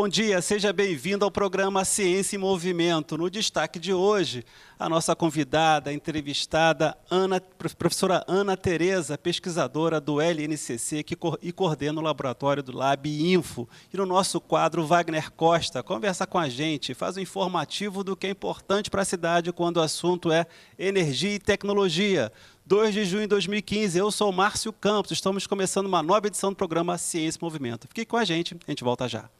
Bom dia, seja bem-vindo ao programa Ciência em Movimento. No destaque de hoje, a nossa convidada, entrevistada, professora Ana Tereza, pesquisadora do LNCC e coordena o laboratório do Lab Info. E no nosso quadro, Wagner Costa conversa com a gente, faz um informativo do que é importante para a cidade quando o assunto é energia e tecnologia. 2 de junho de 2015, eu sou Márcio Campos, estamos começando uma nova edição do programa Ciência em Movimento. Fique com a gente volta já.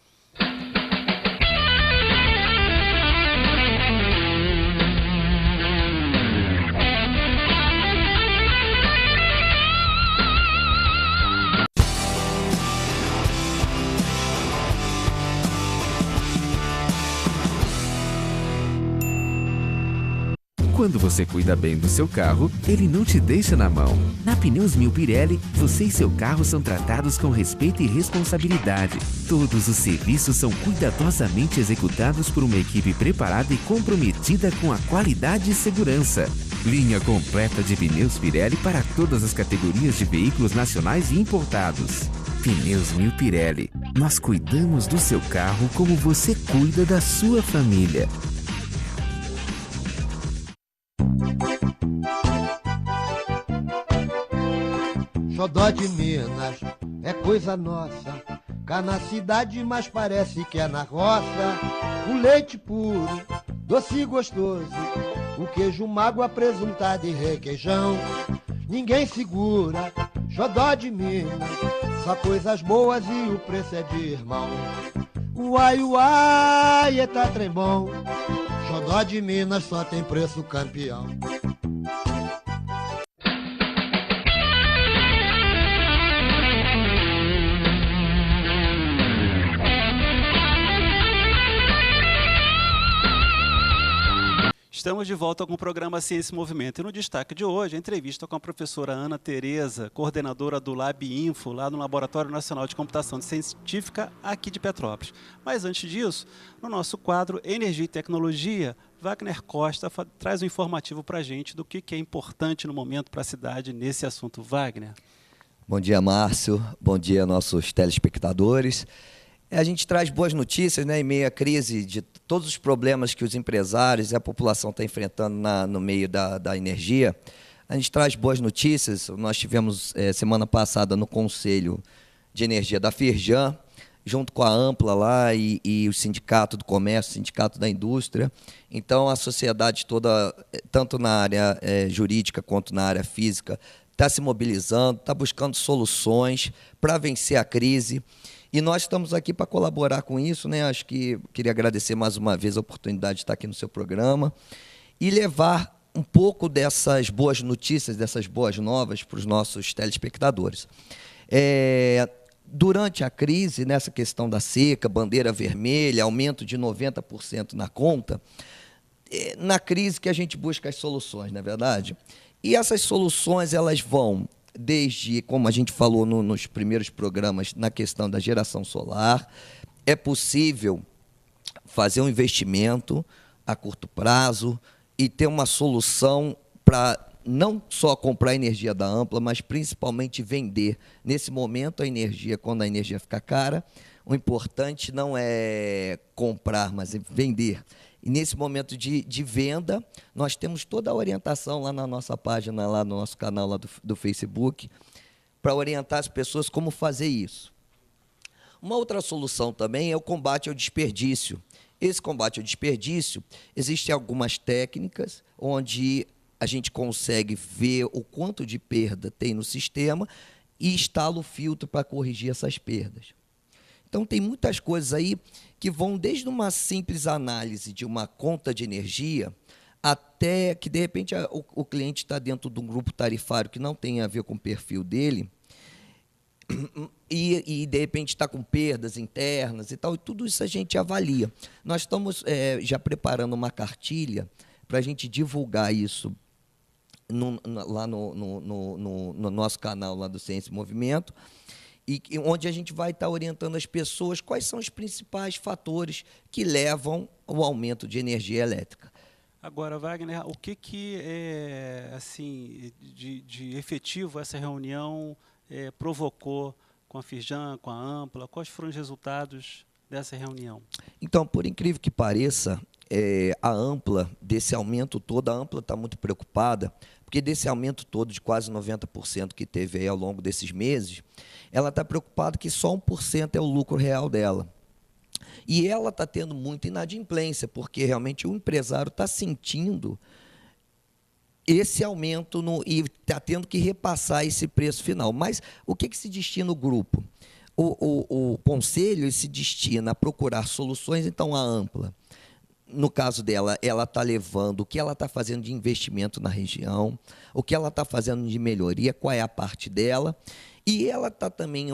Quando você cuida bem do seu carro, ele não te deixa na mão. Na Pneus Mil Pirelli, você e seu carro são tratados com respeito e responsabilidade. Todos os serviços são cuidadosamente executados por uma equipe preparada e comprometida com a qualidade e segurança. Linha completa de pneus Pirelli para todas as categorias de veículos nacionais e importados. Pneus Mil Pirelli. Nós cuidamos do seu carro como você cuida da sua família. Xodó de Minas é coisa nossa, cá na cidade mas parece que é na roça. O leite puro, doce e gostoso, o queijo mágoa, presuntado e requeijão. Ninguém segura, Xodó de Minas, só coisas boas e o preço é de irmão. Uai, uai, eita trem bom, Xodó de Minas só tem preço campeão. Estamos de volta com o programa Ciência em Movimento. E no destaque de hoje, a entrevista com a professora Ana Tereza, coordenadora do Lab Info, lá no Laboratório Nacional de Computação Científica, aqui de Petrópolis. Mas antes disso, no nosso quadro Energia e Tecnologia, Wagner Costa traz um informativo para a gente do que é importante no momento para a cidade nesse assunto. Wagner. Bom dia, Márcio. Bom dia, nossos telespectadores. A gente traz boas notícias, né, em meio à crise de todos os problemas que os empresários e a população estão enfrentando no meio da energia. A gente traz boas notícias. Nós tivemos semana passada no Conselho de Energia da Firjan, junto com a Ampla lá e o Sindicato do Comércio, o Sindicato da Indústria. Então, a sociedade toda, tanto na área jurídica quanto na área física, está se mobilizando, está buscando soluções para vencer a crise. E nós estamos aqui para colaborar com isso, né? Acho que queria agradecer mais uma vez a oportunidade de estar aqui no seu programa e levar um pouco dessas boas notícias, dessas boas novas para os nossos telespectadores. Durante a crise, nessa questão da seca, bandeira vermelha, aumento de 90% na conta, na crise que a gente busca as soluções, não é verdade? E essas soluções, elas vão desde, como a gente falou nos primeiros programas, na questão da geração solar. É possível fazer um investimento a curto prazo e ter uma solução para não só comprar energia da Ampla, mas principalmente vender. Nesse momento, a energia, quando a energia fica cara, o importante não é comprar, mas é vender. E nesse momento de venda, nós temos toda a orientação lá na nossa página, lá no nosso canal lá do Facebook, para orientar as pessoas como fazer isso. Uma outra solução também é o combate ao desperdício. Esse combate ao desperdício, existem algumas técnicas onde a gente consegue ver o quanto de perda tem no sistema e instala o filtro para corrigir essas perdas. Então, tem muitas coisas aí que vão desde uma simples análise de uma conta de energia até que, de repente, o cliente está dentro de um grupo tarifário que não tem a ver com o perfil dele e de repente, está com perdas internas e tal, e tudo isso a gente avalia. Nós estamos já preparando uma cartilha para a gente divulgar isso lá no nosso canal lá do Ciência e Movimento, e onde a gente vai estar orientando as pessoas quais são os principais fatores que levam ao aumento de energia elétrica. Agora, Wagner, o que é assim, de efetivo essa reunião provocou com a Firjan, com a Ampla? Quais foram os resultados dessa reunião? Então, por incrível que pareça, a Ampla, desse aumento todo, a Ampla está muito preocupada, porque desse aumento todo de quase 90% que teve aí ao longo desses meses, ela está preocupada que só 1% é o lucro real dela. E ela está tendo muita inadimplência, porque realmente o empresário está sentindo esse aumento e está tendo que repassar esse preço final. Mas o que se destina o grupo? O conselho se destina a procurar soluções. Então, a Ampla, no caso dela, ela está levando o que ela está fazendo de investimento na região, o que ela está fazendo de melhoria, qual é a parte dela. E ela está também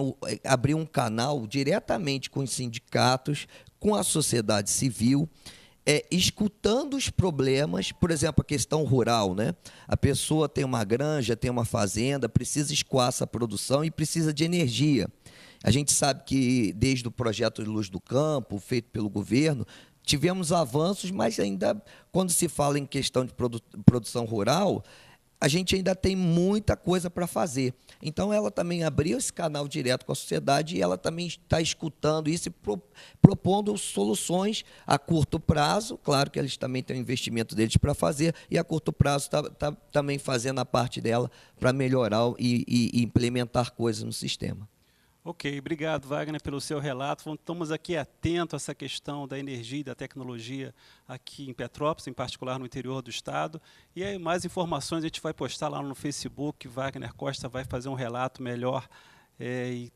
abriu um canal diretamente com os sindicatos, com a sociedade civil, escutando os problemas, por exemplo, a questão rural, né? A pessoa tem uma granja, tem uma fazenda, precisa escoar essa produção e precisa de energia. A gente sabe que desde o projeto de Luz do Campo, feito pelo governo, tivemos avanços, mas ainda, quando se fala em questão de produção rural, a gente ainda tem muita coisa para fazer. Então, ela também abriu esse canal direto com a sociedade e ela também está escutando isso e propondo soluções a curto prazo. Claro que eles também têm o investimento deles para fazer, e a curto prazo está também fazendo a parte dela para melhorar e implementar coisas no sistema. Ok, obrigado, Wagner, pelo seu relato. Estamos aqui atentos a essa questão da energia e da tecnologia aqui em Petrópolis, em particular no interior do estado. E aí, mais informações a gente vai postar lá no Facebook. Wagner Costa vai fazer um relato melhor e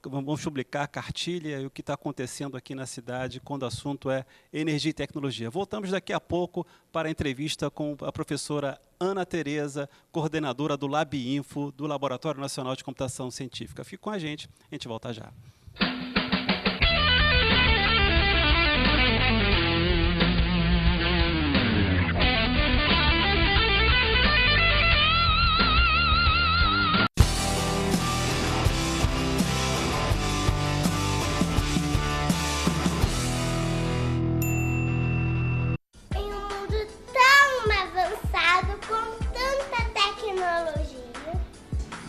vamos publicar a cartilha e o que está acontecendo aqui na cidade quando o assunto é energia e tecnologia. Voltamos daqui a pouco para a entrevista com a professora Ana Tereza, coordenadora do LabInfo, do Laboratório Nacional de Computação Científica. Fique com a gente volta já.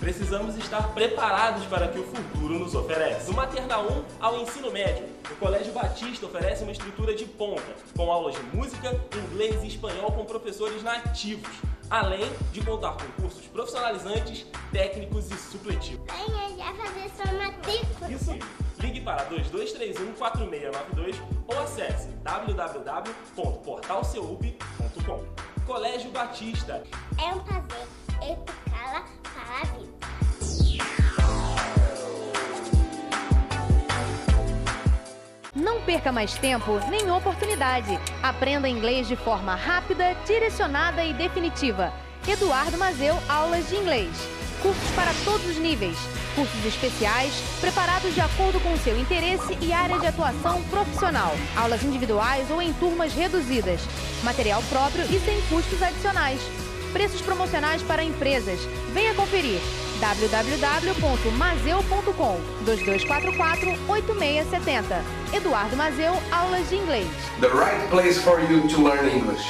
Precisamos estar preparados para o que o futuro nos oferece. Do maternal 1 ao ensino médio, o Colégio Batista oferece uma estrutura de ponta, com aulas de música, inglês e espanhol com professores nativos, além de contar com cursos profissionalizantes, técnicos e supletivos. Mãe, já fazer sua matrícula. Isso! Ligue para 2231-4692 ou acesse www.portalceup.com. Colégio Batista. É um prazer educá-la para a vida. Não perca mais tempo nem oportunidade. Aprenda inglês de forma rápida, direcionada e definitiva. Eduardo Mazeu, aulas de inglês. Cursos para todos os níveis. Cursos especiais, preparados de acordo com o seu interesse e área de atuação profissional. Aulas individuais ou em turmas reduzidas. Material próprio e sem custos adicionais. Preços promocionais para empresas. Venha conferir. www.mazeu.com 2244-8670. Eduardo Mazeu, aulas de inglês. The right place for you to learn English.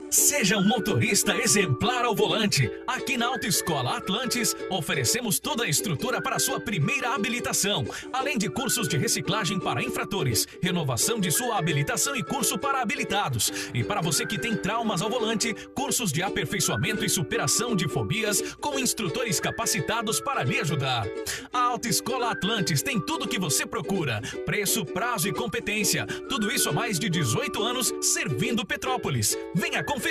Seja um motorista exemplar ao volante. Aqui na Autoescola Atlantis, oferecemos toda a estrutura para a sua primeira habilitação, além de cursos de reciclagem para infratores, renovação de sua habilitação e curso para habilitados. E para você que tem traumas ao volante, cursos de aperfeiçoamento e superação de fobias com instrutores capacitados para lhe ajudar. A Autoescola Atlantis tem tudo o que você procura: preço, prazo e competência. Tudo isso há mais de 18 anos servindo Petrópolis. Venha conferir.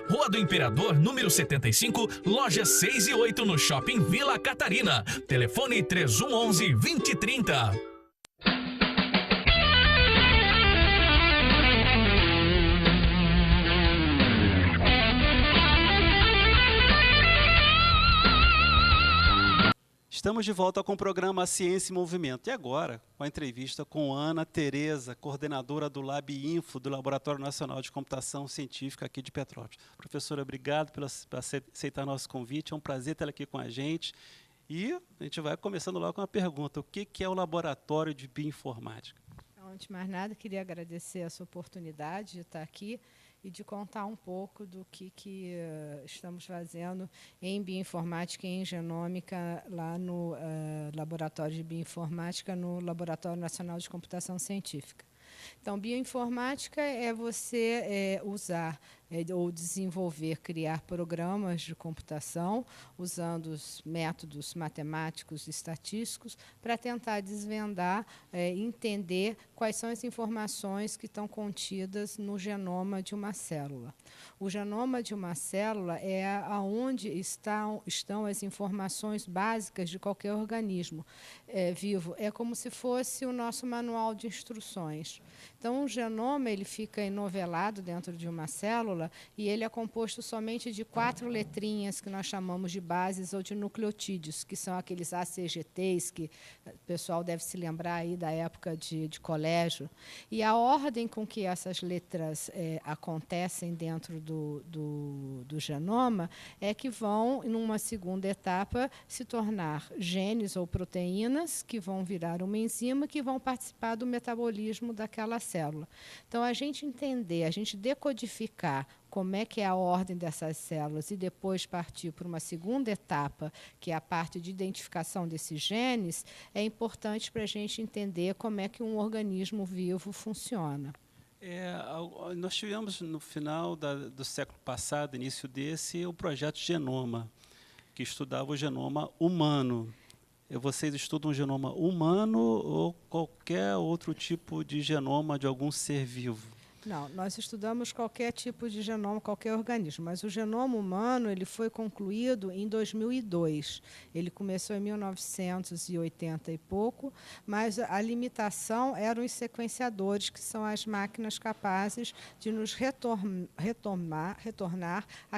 Rua do Imperador, número 75, lojas 6 e 8 no Shopping Vila Catarina. Telefone 3111-2030. Estamos de volta com o programa Ciência e Movimento. E agora, com a entrevista com Ana Tereza, coordenadora do LabInfo, do Laboratório Nacional de Computação Científica aqui de Petrópolis. Professora, obrigado por aceitar nosso convite. É um prazer tê-la aqui com a gente. E a gente vai começando logo com uma pergunta. O que é o Laboratório de Bioinformática? Antes de mais nada, queria agradecer essa oportunidade de estar aqui e de contar um pouco do que estamos fazendo em bioinformática e em genômica lá no Laboratório de Bioinformática, no Laboratório Nacional de Computação Científica. Então, bioinformática é você usar ou desenvolver, criar programas de computação usando os métodos matemáticos e estatísticos para tentar desvendar, entender quais são as informações que estão contidas no genoma de uma célula. O genoma de uma célula é aonde estão as informações básicas de qualquer organismo vivo. É como se fosse o nosso manual de instruções. Então, o genoma ele fica enovelado dentro de uma célula e ele é composto somente de 4 letrinhas que nós chamamos de bases ou de nucleotídeos, que são aqueles ACGTs que o pessoal deve se lembrar aí da época de colégio. E a ordem com que essas letras acontecem dentro do genoma é que vão, numa segunda etapa, se tornar genes ou proteínas que vão virar uma enzima que vão participar do metabolismo daquela célula. Então, a gente entender, a gente decodificar como é que é a ordem dessas células e depois partir para uma segunda etapa, que é a parte de identificação desses genes, é importante para a gente entender como é que um organismo vivo funciona. Nós tivemos, no final do século passado, início desse, o projeto Genoma, que estudava o genoma humano. Vocês estudam o genoma humano ou qualquer outro tipo de genoma de algum ser vivo? Não, nós estudamos qualquer tipo de genoma, qualquer organismo, mas o genoma humano ele foi concluído em 2002. Ele começou em 1980 e pouco, mas a limitação eram os sequenciadores, que são as máquinas capazes de nos retornar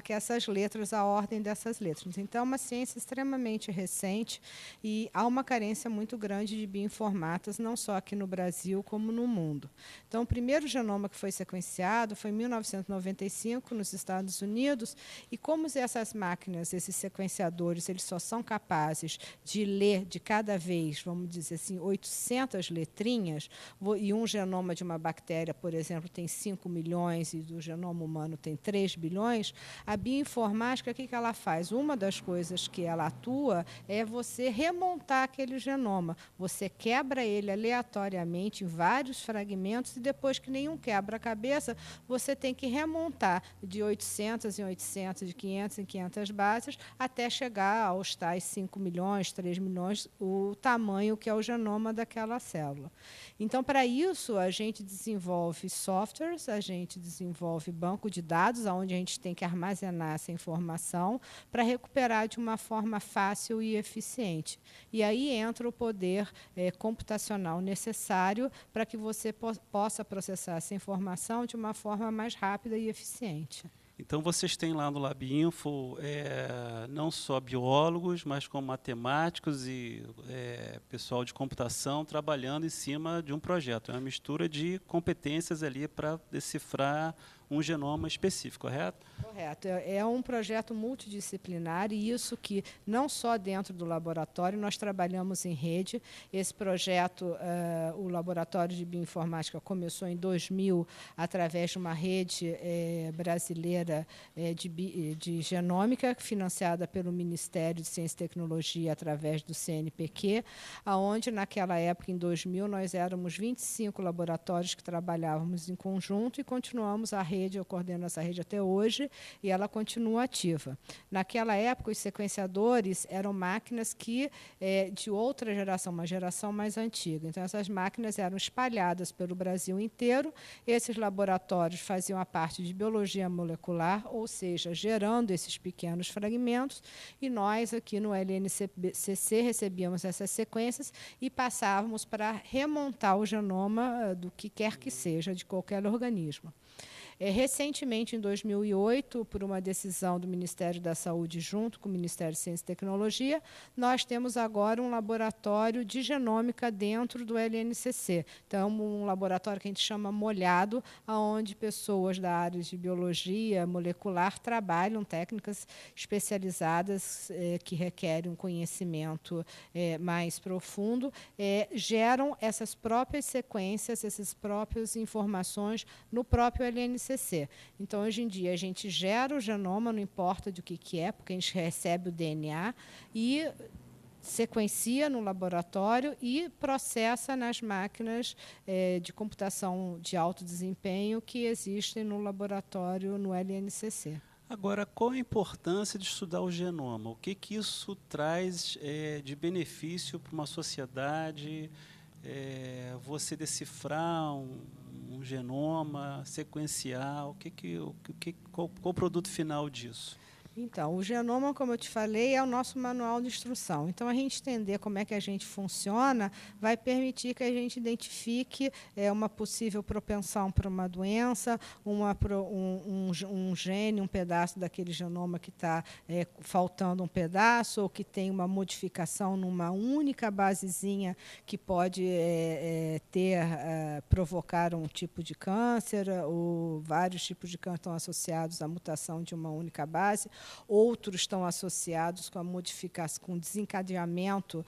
essas letras, a ordem dessas letras. Então, é uma ciência extremamente recente e há uma carência muito grande de bioinformatas, não só aqui no Brasil, como no mundo. Então, o primeiro genoma que foi sequenciado foi em 1995 nos Estados Unidos, e como essas máquinas, esses sequenciadores, eles só são capazes de ler de cada vez, vamos dizer assim, 800 letrinhas, e um genoma de uma bactéria, por exemplo, tem 5 milhões e do genoma humano tem 3 bilhões, a bioinformática, o que ela faz? Uma das coisas que ela atua é você remontar aquele genoma. Você quebra ele aleatoriamente em vários fragmentos e depois que nenhum quebra cabeça, você tem que remontar de 800 em 800, de 500 em 500 bases, até chegar aos tais 5 milhões, 3 milhões, o tamanho que é o genoma daquela célula. Então, para isso, a gente desenvolve softwares, a gente desenvolve banco de dados, onde a gente tem que armazenar essa informação para recuperar de uma forma fácil e eficiente. E aí entra o poder computacional necessário para que você possa processar essa informação de uma forma mais rápida e eficiente. Então, vocês têm lá no LabInfo não só biólogos, mas como matemáticos e pessoal de computação trabalhando em cima de um projeto. É uma mistura de competências ali para decifrar um genoma específico, correto? Correto. É um projeto multidisciplinar, e isso que não só dentro do laboratório, nós trabalhamos em rede. Esse projeto, o Laboratório de Bioinformática começou em 2000 através de uma rede brasileira de genômica, financiada pelo Ministério de Ciência e Tecnologia através do CNPq, onde naquela época, em 2000, nós éramos 25 laboratórios que trabalhávamos em conjunto e continuamos a rede. Eu coordeno essa rede até hoje e ela continua ativa. Naquela época, os sequenciadores eram máquinas de outra geração, uma geração mais antiga. Então, essas máquinas eram espalhadas pelo Brasil inteiro. Esses laboratórios faziam a parte de biologia molecular, ou seja, gerando esses pequenos fragmentos, e nós aqui no LNCC recebíamos essas sequências e passávamos para remontar o genoma do que quer que seja, de qualquer organismo. Recentemente, em 2008, por uma decisão do Ministério da Saúde, junto com o Ministério de Ciência e Tecnologia, nós temos agora um laboratório de genômica dentro do LNCC. Então, um laboratório que a gente chama molhado, onde pessoas da área de biologia molecular trabalham técnicas especializadas que requerem um conhecimento mais profundo, geram essas próprias sequências, essas próprias informações no próprio LNCC. LNCC. Então, hoje em dia, a gente gera o genoma, não importa do que é, porque a gente recebe o DNA e sequencia no laboratório e processa nas máquinas de computação de alto desempenho que existem no laboratório no LNCC. Agora, qual a importância de estudar o genoma? O que isso traz de benefício para uma sociedade? Você decifrar um genoma, sequenciar, qual o produto final disso? Então, o genoma, como eu te falei, é o nosso manual de instrução. Então, a gente entender como é que a gente funciona vai permitir que a gente identifique uma possível propensão para uma doença, um gene, um pedaço daquele genoma que está faltando um pedaço, ou que tem uma modificação numa única basezinha que pode provocar um tipo de câncer, ou vários tipos de câncer estão associados à mutação de uma única base. Outros estão associados com a modificação, com o desencadeamento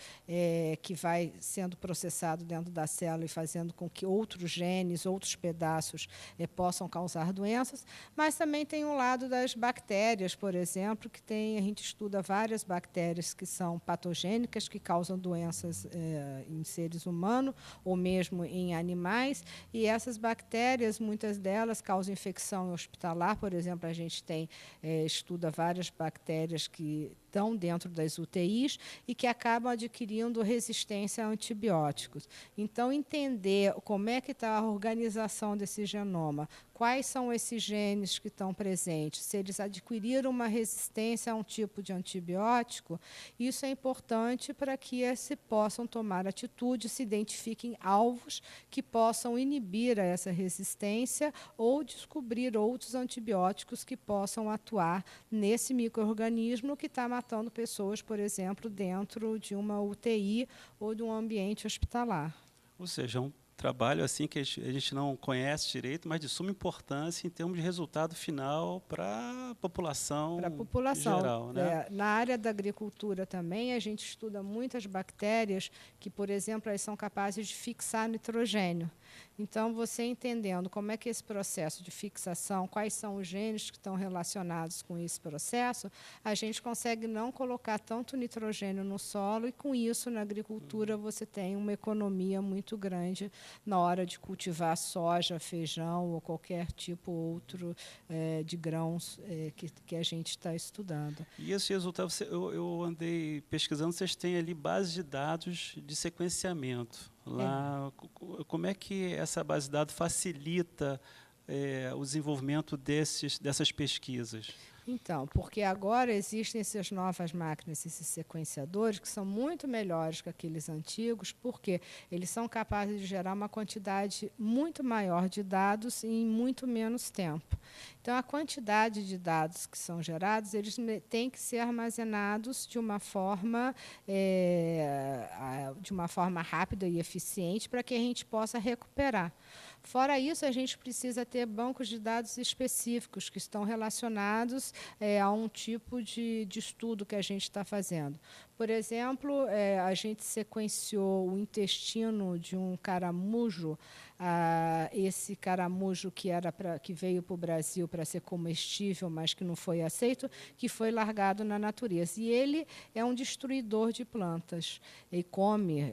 que vai sendo processado dentro da célula e fazendo com que outros genes, outros pedaços possam causar doenças. Mas também tem um lado das bactérias, por exemplo, a gente estuda várias bactérias que são patogênicas, que causam doenças em seres humanos ou mesmo em animais. E essas bactérias, muitas delas causam infecção hospitalar. Por exemplo, a gente estuda várias bactérias que estão dentro das UTIs e que acabam adquirindo resistência a antibióticos. Então, entender como é que está a organização desse genoma, quais são esses genes que estão presentes, se eles adquiriram uma resistência a um tipo de antibiótico, isso é importante para que se possam tomar atitude, se identifiquem alvos que possam inibir essa resistência ou descobrir outros antibióticos que possam atuar nesse micro-organismo que está matando pessoas, por exemplo, dentro de uma UTI ou de um ambiente hospitalar. Ou seja, é um trabalho assim que a gente não conhece direito, mas de suma importância em termos de resultado final para a população geral, né? Na área da agricultura também, a gente estuda muitas bactérias que, por exemplo, elas são capazes de fixar nitrogênio. Então, você entendendo como é que esse processo de fixação, quais são os genes que estão relacionados com esse processo, a gente consegue não colocar tanto nitrogênio no solo e, com isso, na agricultura, você tem uma economia muito grande na hora de cultivar soja, feijão ou qualquer tipo outro de grãos que a gente está estudando. E esse resultado, eu andei pesquisando, vocês têm ali base de dados de sequenciamento. Lá, como é que essa base de dados facilita o desenvolvimento dessas pesquisas? Então, porque agora existem essas novas máquinas, esses sequenciadores, que são muito melhores que aqueles antigos, porque eles são capazes de gerar uma quantidade muito maior de dados em muito menos tempo. Então, a quantidade de dados que são gerados, eles têm que ser armazenados de uma forma rápida e eficiente para que a gente possa recuperar. Fora isso, a gente precisa ter bancos de dados específicos que estão relacionados a um tipo de estudo que a gente está fazendo. Por exemplo, a gente sequenciou o intestino de um caramujo, esse caramujo que veio para o Brasil para ser comestível, mas que não foi aceito, que foi largado na natureza. E ele é um destruidor de plantas. Ele come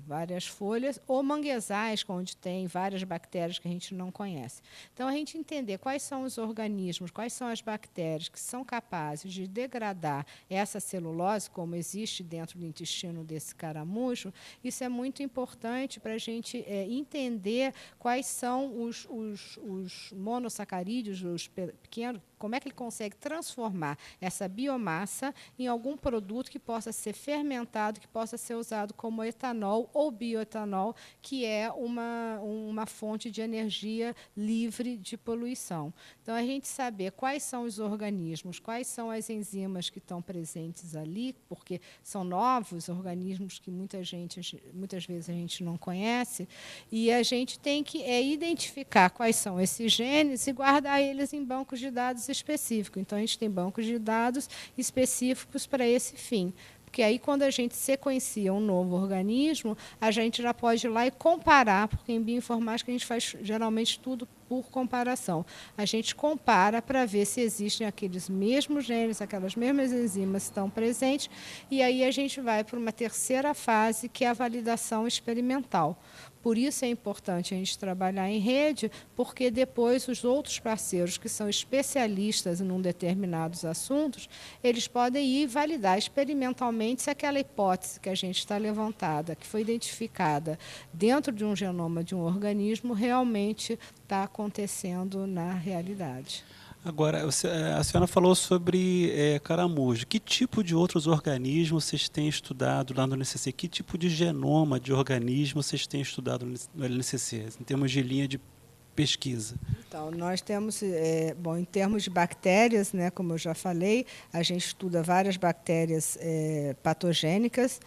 várias folhas ou manguezais, onde tem várias bactérias que a gente não conhece. Então, a gente entender quais são os organismos, quais são as bactérias que são capazes de degradar essa celulose, como existe dentro do intestino desse caramujo, isso é muito importante para a gente entender quais são os monossacarídeos, os pequenos, como é que ele consegue transformar essa biomassa em algum produto que possa ser fermentado, que possa ser usado como etanol ou bioetanol, que é uma fonte de energia livre de poluição. Então, a gente saber quais são os organismos, quais são as enzimas que estão presentes ali, porque são novos organismos que muitas vezes a gente não conhece, e a gente tem que identificar quais são esses genes e guardar eles em bancos de dados específicos. Então, a gente tem bancos de dados específicos para esse fim. Porque aí, quando a gente sequencia um novo organismo, a gente já pode ir lá e comparar, porque em bioinformática a gente faz geralmente tudo por comparação. A gente compara para ver se existem aqueles mesmos genes, aquelas mesmas enzimas que estão presentes, e aí a gente vai para uma terceira fase, que é a validação experimental. Por isso é importante a gente trabalhar em rede, porque depois os outros parceiros que são especialistas em determinados assuntos, eles podem ir validar experimentalmente se aquela hipótese que a gente está levantada, que foi identificada dentro de um genoma de um organismo, realmente está acontecendo na realidade. Agora, a senhora falou sobre caramujo. Que tipo de outros organismos vocês têm estudado lá no LNCC? Que tipo de genoma de organismo vocês têm estudado no LNCC, em termos de linha de pesquisa? Então, nós temos, em termos de bactérias, né, como eu já falei, a gente estuda várias bactérias patogênicas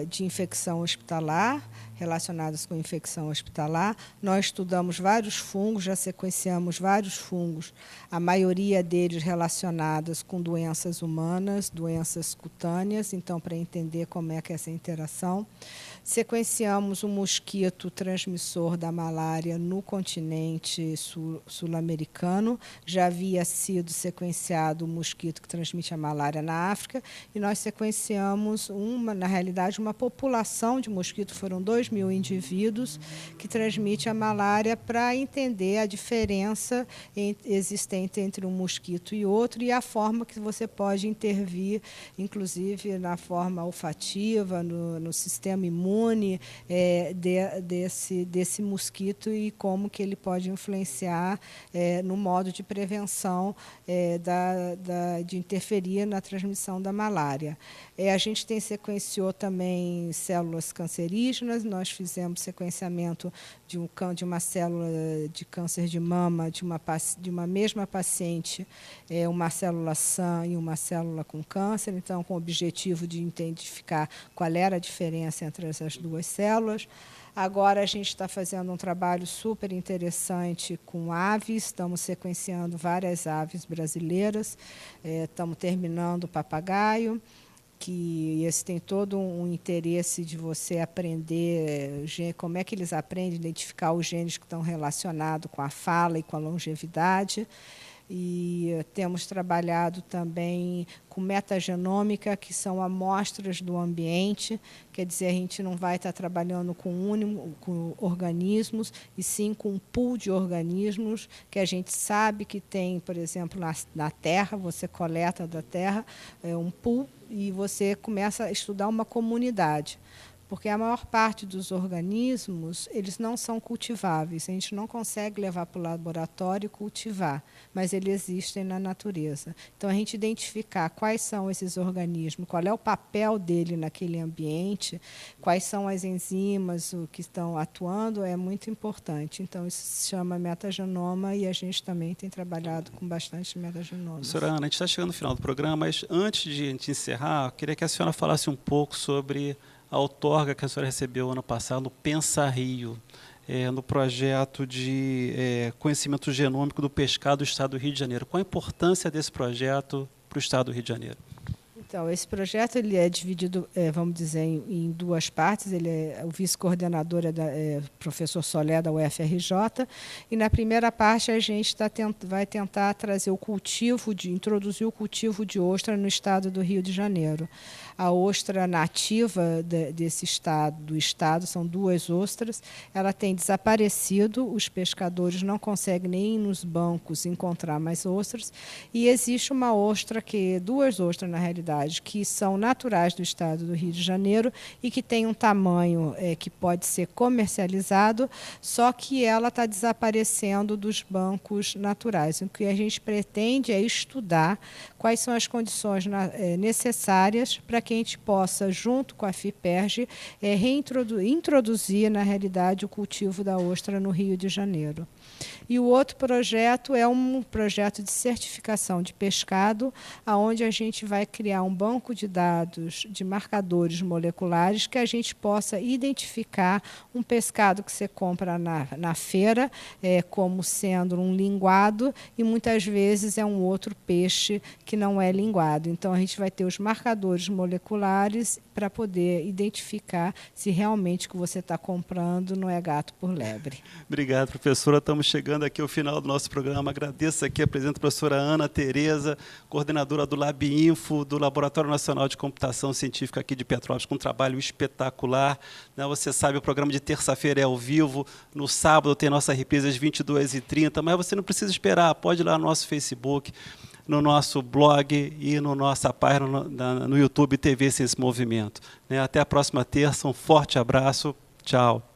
de infecção hospitalar, relacionadas com infecção hospitalar. Nós estudamos vários fungos, já sequenciamos vários fungos, a maioria deles relacionados com doenças humanas, doenças cutâneas, então, para entender como é que é essa interação. Sequenciamos o mosquito transmissor da malária no continente sul-americano. Já havia sido sequenciado o mosquito que transmite a malária na África, e nós sequenciamos, na realidade, uma população de mosquito, foram 2.000 indivíduos que transmite a malária, para entender a diferença existente entre um mosquito e outro e a forma que você pode intervir, inclusive na forma olfativa, no sistema imune desse mosquito, e como que ele pode influenciar no modo de prevenção de interferir na transmissão da malária. A gente sequenciou também células cancerígenas. Nós fizemos sequenciamento de uma célula de câncer de mama de uma mesma paciente, uma célula sã e uma célula com câncer, então com o objetivo de identificar qual era a diferença entre essas duas células. Agora a gente está fazendo um trabalho super interessante com aves, estamos sequenciando várias aves brasileiras, estamos terminando o papagaio, que esse tem todo um interesse de você aprender como é que eles aprendem a identificar os genes que estão relacionados com a fala e com a longevidade. E temos trabalhado também com metagenômica, que são amostras do ambiente, quer dizer, a gente não vai estar trabalhando com organismos, e sim com um pool de organismos que a gente sabe que tem, por exemplo, na Terra, você coleta da Terra um pool e você começa a estudar uma comunidade. Porque a maior parte dos organismos, eles não são cultiváveis. A gente não consegue levar para o laboratório e cultivar, mas eles existem na natureza. Então, a gente identificar quais são esses organismos, qual é o papel dele naquele ambiente, quais são as enzimas que estão atuando, é muito importante. Então, isso se chama metagenoma, e a gente também tem trabalhado com bastante metagenoma. Senhora Ana, a gente está chegando no final do programa, mas antes de a gente encerrar, eu queria que a senhora falasse um pouco sobre a outorga que a senhora recebeu ano passado no Pensa Rio, no projeto de conhecimento genômico do pescado do Estado do Rio de Janeiro. Qual a importância desse projeto para o Estado do Rio de Janeiro? Então, esse projeto ele é dividido, vamos dizer, em duas partes. O vice-coordenador é o professor Solé, da UFRJ, e na primeira parte a gente vai tentar trazer introduzir o cultivo de ostra no Estado do Rio de Janeiro. A ostra nativa do estado são 2 ostras, ela tem desaparecido, os pescadores não conseguem nem ir nos bancos encontrar mais ostras, e existe uma ostra, 2 ostras na realidade, que são naturais do Estado do Rio de Janeiro e que tem um tamanho que pode ser comercializado, só que ela está desaparecendo dos bancos naturais. O que a gente pretende é estudar quais são as condições necessárias para que a gente possa, junto com a FIPERJ, introduzir, na realidade, o cultivo da ostra no Rio de Janeiro. E o outro projeto é um projeto de certificação de pescado, onde a gente vai criar um banco de dados de marcadores moleculares que a gente possa identificar um pescado que você compra na feira como sendo um linguado, e muitas vezes é um outro peixe que não é linguado. Então, a gente vai ter os marcadores moleculares para poder identificar se realmente o que você está comprando não é gato por lebre. Obrigado, professora. Estamos chegando chegando aqui ao final do nosso programa. Agradeço aqui a presença da professora Ana Tereza, coordenadora do LabInfo, do Laboratório Nacional de Computação Científica aqui de Petrópolis, com um trabalho espetacular. Você sabe, o programa de terça-feira é ao vivo, no sábado tem nossa reprise às 22h30, mas você não precisa esperar, pode ir lá no nosso Facebook, no nosso blog e na nossa página no YouTube TV Ciência e Movimento. Até a próxima terça, um forte abraço, tchau.